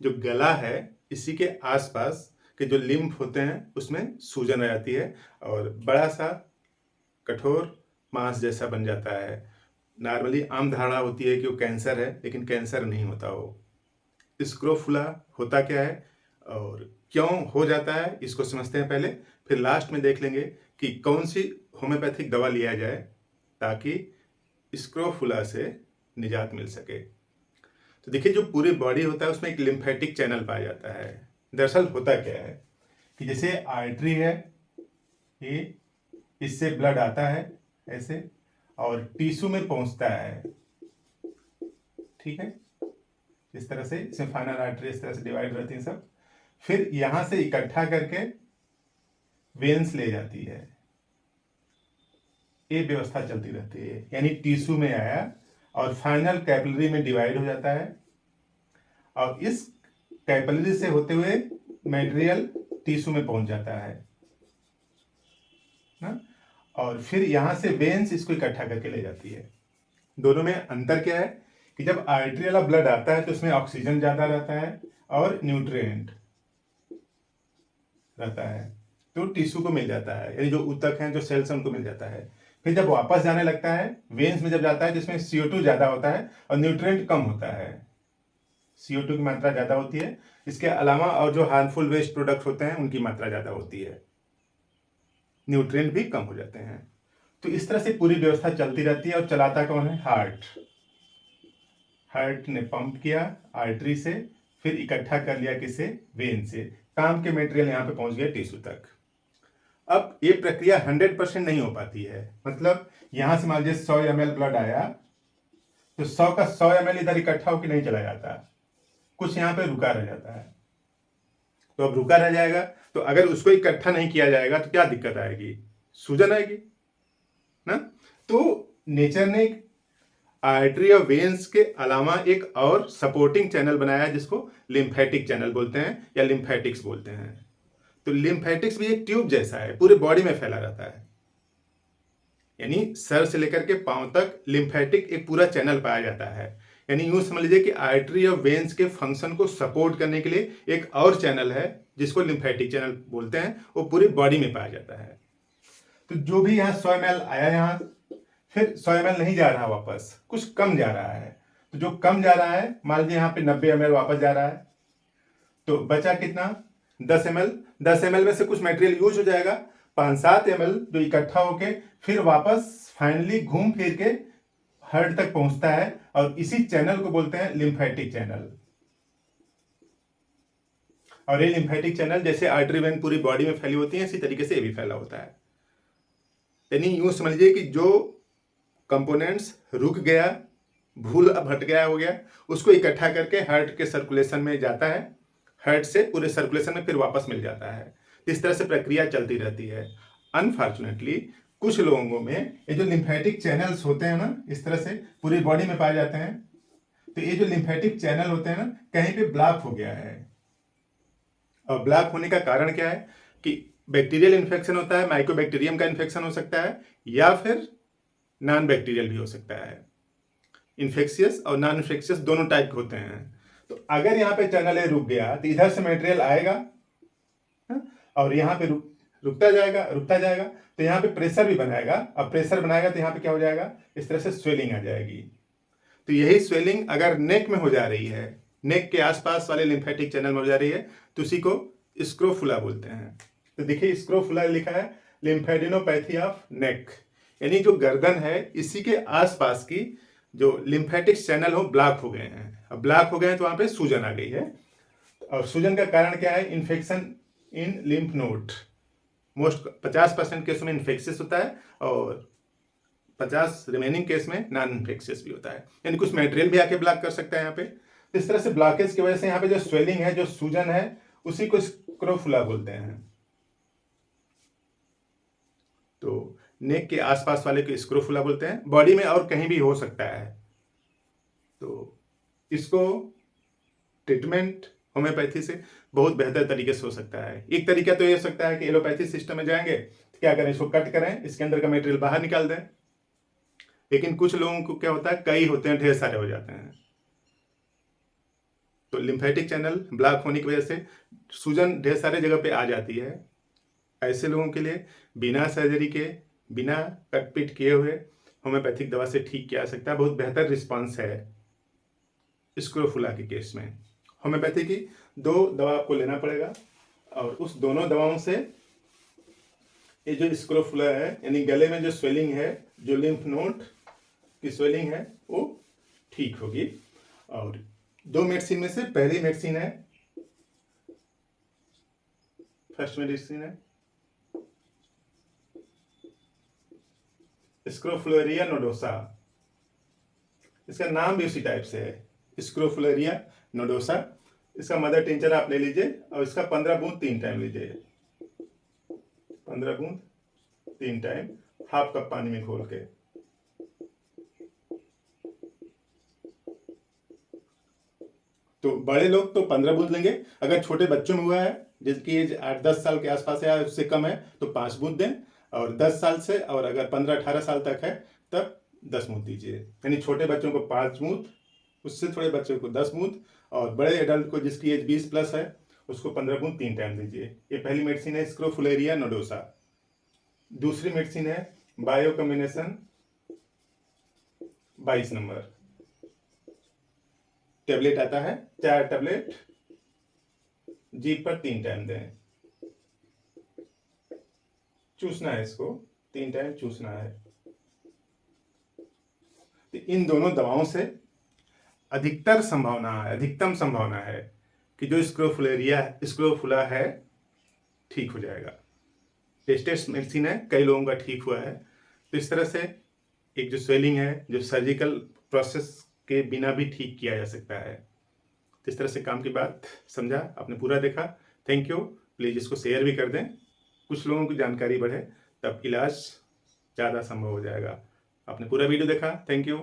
जो गला है इसी के आसपास के जो लिम्फ होते हैं उसमें सूजन आ जाती है और बड़ा सा कठोर मांस जैसा बन जाता है। नॉर्मली आम धारणा होती है कि वो कैंसर है, लेकिन कैंसर नहीं होता। वो स्क्रोफुला होता क्या है और क्यों हो जाता है इसको समझते हैं पहले, फिर लास्ट में देख लेंगे कि कौन सी होम्योपैथिक दवा लिया जाए ताकि स्क्रोफुला से निजात मिल सके। तो देखिए, जो पूरी बॉडी होता है उसमें एक लिम्फेटिक चैनल पाया जाता है। दरअसल होता क्या है कि जैसे आर्टरी है, ये इससे ब्लड आता है ऐसे और टिश्यू में पहुंचता है, ठीक है। इस तरह से इसमें फाइनल आर्टरी इस तरह से डिवाइड रहती है सब, फिर यहां से इकट्ठा करके वेन्स ले जाती है। ये व्यवस्था चलती रहती है, यानी टिश्यू में आया और फाइनल कैपिलरी में डिवाइड हो जाता है और इस कैपिलरी से होते हुए मटेरियल टिश्यू में पहुंच जाता है ना, और फिर यहां से वेन्स इसको इकट्ठा करके ले जाती है। दोनों में अंतर क्या है कि जब आर्टरी वाला ब्लड आता है तो उसमें ऑक्सीजन ज्यादा रहता है और न्यूट्रिएंट रहता है, तो टिश्यू को मिल जाता है, यानी जो ऊतक हैं, जो सेल्स हैं, उनको मिल जाता है। फिर जब वापस जाने लगता है वेन्स में जब जाता है जिसमें CO2 ज्यादा होता है और न्यूट्रिएंट कम होता है। CO2 की मात्रा ज्यादा होती है, इसके अलावा और जो हार्मफुल वेस्ट प्रोडक्ट होते हैं उनकी मात्रा ज्यादा होती है, न्यूट्रिएंट भी कम हो जाते हैं। तो इस तरह से पूरी व्यवस्था चलती रहती है और चलाता कौन है? हार्ट। हार्ट ने पंप किया आर्टरी से, फिर इकट्ठा कर लिया किसे? वेन से। काम के मटेरियल यहाँ पे पहुंच गए टिश्यू तक। अब ये प्रक्रिया 100% नहीं हो पाती है, मतलब यहां से मान लीजिए 100 ml ब्लड आया तो 100 का 100 ml इधर इकट्ठा होकर नहीं चला जाता, कुछ यहाँ पे रुका रह जाता है। तो अब रुका रह जाएगा तो अगर उसको इकट्ठा नहीं किया जाएगा तो क्या दिक्कत आएगी? सूजन आएगी ना। तो नेचर ने आर्टरी और वेन्स के अलावा एक और सपोर्टिंग चैनल बनाया है जिसको लिम्फेटिक चैनल बोलते हैं या लिम्फेटिक्स बोलते हैं। तो लिम्फेटिक्स भी एक ट्यूब जैसा है, पूरे बॉडी में फैला रहता है, यानी सर से लेकर के पांव तक लिम्फेटिक एक पूरा चैनल पाया जाता है। यानी यूं समझ लीजिए कि आर्टरी और वेन्स के फंक्शन को सपोर्ट करने के लिए एक और चैनल है जिसको लिम्फेटिक चैनल बोलते हैं, वो पूरी बॉडी में पाया जाता है। तो जो भी यहाँ 100 ml आया, यहाँ फिर 100 ml नहीं जा रहा वापस, कुछ कम जा रहा है। तो जो कम जा रहा है, मान लीजिए यहाँ पे 90 ml वापस जा रहा है, तो बचा कितना? 10 ml। 10 ml में से कुछ मटेरियल यूज हो जाएगा, 5-7 ml जो इकट्ठा होके फिर वापस फाइनली घूम फिर के हार्ट तक पहुंचता है और इसी चैनल को बोलते हैं लिम्फेटिक चैनल। और ये लिम्फेटिक चैनल जैसे आर्टरी वेन पूरी बॉडी में फैली होती है, इसी तरीके से ये भी फैला होता है। यानी यूं समझ लीजिए कि जो कंपोनेंट्स रुक गया, भूल भट गया हो गया, उसको इकट्ठा करके हार्ट के सर्कुलेशन में जाता है, हार्ट से पूरे सर्कुलेशन में फिर वापस मिल जाता है। इस तरह से प्रक्रिया चलती रहती है। अनफॉर्चुनेटली कुछ लोगों में ये जो लिम्फेटिक चैनल्स होते हैं ना, इस तरह से पूरी बॉडी में पाए जाते हैं, तो ये जो लिम्फेटिक चैनल होते हैं ना, कहीं पे ब्लॉक हो गया है। और ब्लॉक होने का कारण क्या है कि बैक्टीरियल इन्फेक्शन होता है, माइकोबैक्टीरियम का इन्फेक्शन हो सकता है, या फिर नॉन बैक्टीरियल भी हो सकता है। इन्फेक्शियस और नॉन इन्फेक्शियस दोनों टाइप के होते हैं। तो अगर यहाँ पे चैनल ए रुक गया तो इधर से मटेरियल आएगा, हा? और यहाँ पे रुकता जाएगा तो यहाँ पे प्रेशर भी बनाएगा, और प्रेशर बनाएगा तो यहाँ पे क्या हो जाएगा? इस तरह से स्वेलिंग आ जाएगी। तो यही स्वेलिंग अगर नेक में हो जा रही है, नेक के आसपास वाले लिम्फेटिक चैनल में हो जा रही है, तो उसी को स्क्रोफुला बोलते हैं। तो देखिए स्क्रोफुला लिखा है, लिम्फेडिनोपैथी ऑफ नेक, यानी जो गर्दन है इसी के आसपास की जो लिम्फेटिक चैनल हो ब्लॉक हो गए हैं। अब ब्लॉक हो गए हैं तो वहां पे सूजन आ गई है, और सूजन का कारण क्या है? Infection in lymph node. Most 50% case में इन्फेक्शियस होता है और 50 रिमेनिंग केस में नॉन इन्फेक्शियस भी होता है, यानी कुछ मटेरियल भी आके ब्लॉक कर सकता है यहाँ पे। इस तरह से ब्लॉकेज की वजह से यहाँ पे जो स्वेलिंग है, जो सूजन है, उसी को स्क्रोफुला बोलते हैं। तो नेक के आसपास वाले को स्क्रोफुला बोलते हैं। बॉडी में और कहीं भी हो सकता है। तो इसको ट्रीटमेंट होम्योपैथी से बहुत बेहतर तरीके से हो सकता है। एक तरीका तो ये हो सकता है कि एलोपैथी सिस्टम में जाएंगे तो क्या करें, इसको कट करें, इसके अंदर का मटेरियल बाहर निकाल दें। लेकिन कुछ लोगों को क्या होता है, कई होते हैं, ढेर सारे हो जाते हैं, तो लिम्फेटिक चैनल ब्लॉक होने की वजह से सूजन ढेर सारे जगह पे आ जाती है। ऐसे लोगों के लिए बिना सर्जरी के, बिना कटपीट किए हुए होम्योपैथिक दवा से ठीक किया जा सकता है। बहुत बेहतर रिस्पांस है स्क्रोफुला के केस में। होम्योपैथी की 2 दवा आपको लेना पड़ेगा और उस दोनों दवाओं से ये जो स्क्रोफुला है, यानी गले में जो स्वेलिंग है, जो लिम्फ नोड की स्वेलिंग है, वो ठीक होगी। और 2 मेडिसिन में से पहली मेडिसिन है, फर्स्ट मेडिसिन है स्क्रोफुलेरिया नोडोसा। इसका नाम भी उसी टाइप से है, स्क्रोफुलेरिया नोडोसा। इसका मदर टिंचर आप ले लीजिए और इसका 15 बूंद 3 टाइम लीजिए। 15 बूंद 3 टाइम हाफ कप पानी में घोल के। तो बड़े लोग तो 15 बूंद लेंगे। अगर छोटे बच्चों में हुआ है, जिसकी एज 8-10 साल के आसपास है या उससे कम है, तो 5 बूंद दें। और 10 साल से और अगर 15-18 साल तक है तब 10 बूंद दीजिए। यानी छोटे बच्चों को 5 बूंद, उससे थोड़े बच्चों को 10 बूंद, और बड़े एडल्ट को जिसकी एज 20 प्लस है उसको 15 बूंद 3 टाइम दीजिए। ये पहली मेडिसिन है स्क्रोफुलेरिया नोडोसा। दूसरी मेडिसिन है बायो कॉम्बिनेशन 22 नंबर। टेबलेट आता है, 4 टेबलेट जीभ पर 3 टाइम दें। चूसना है, इसको 3 टाइम चूसना है। तो इन दोनों दवाओं से अधिकतम संभावना है कि जो स्क्रोफुला है ठीक हो जाएगा। टेस्टेड मेडिसिन है, कई लोगों का ठीक हुआ है। तो इस तरह से एक जो स्वेलिंग है, जो सर्जिकल प्रोसेस के बिना भी ठीक किया जा सकता है। तो इस तरह से काम की बात समझा, आपने पूरा देखा, थैंक यू। प्लीज़ इसको शेयर भी कर दें, कुछ लोगों की जानकारी बढ़े, तब इलाज ज़्यादा संभव हो जाएगा। आपने पूरा वीडियो देखा, थैंक यू।